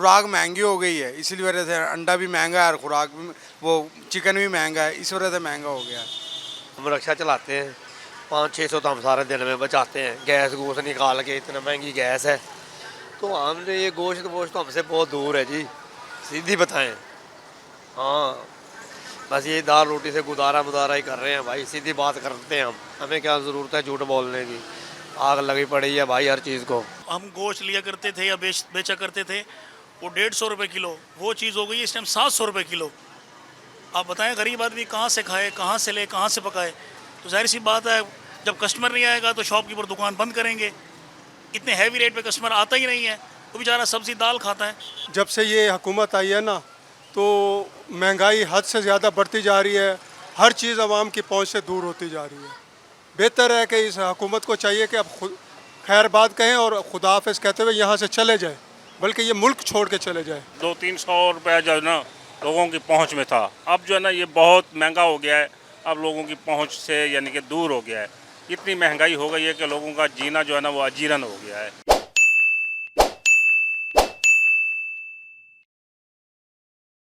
खुराक महंगी हो गई है, इसी वजह से अंडा भी महंगा है और खुराक भी, वो चिकन भी महंगा है, इस वजह से महंगा हो गया है। हम रिक्शा चलाते हैं, 500-600 तो हम सारे दिन में बचाते हैं। गैस गूस निकाल के, इतना महंगी गैस है, तो हमने ये गोश्त वोश्त तो हमसे बहुत दूर है जी, सीधी बताएं। हाँ, बस ये दाल रोटी से गुजारा मुजारा ही कर रहे हैं भाई, सीधी बात करते हैं हम। हमें क्या ज़रूरत है झूठ बोलने की, आग लगी पड़ी है भाई हर चीज़ को। हम गोश्त लिया करते थे या बेचा करते थे, वो 150 रुपये किलो, वो चीज़ हो गई है इस टाइम 700 रुपये किलो। आप बताएं गरीब आदमी कहाँ से खाए, कहाँ से ले, कहाँ से पकाए? तो जाहिर सी बात है, जब कस्टमर नहीं आएगा तो शॉपकीपर दुकान बंद करेंगे। इतने हैवी रेट पे कस्टमर आता ही नहीं है, तो बेचारा सब्ज़ी दाल खाता है। जब से ये हुकूमत आई है ना, तो महंगाई हद से ज़्यादा बढ़ती जा रही है, हर चीज़ आवाम की पहुंच से दूर होती जा रही है। बेहतर है कि इस हुकूमत को चाहिए कि अब खुद खैर बात कहें और खुदा हाफिज़ कहते हुए यहाँ से चले जाए, बल्कि ये मुल्क छोड़ के चले जाए। 200-300 रुपया जो है ना लोगों की पहुंच में था, अब जो है ना ये बहुत महंगा हो गया है। अब लोगों की पहुंच से यानी कि दूर हो गया है। इतनी महंगाई हो गई है कि लोगों का जीना जो है ना वो अजीरन हो गया है।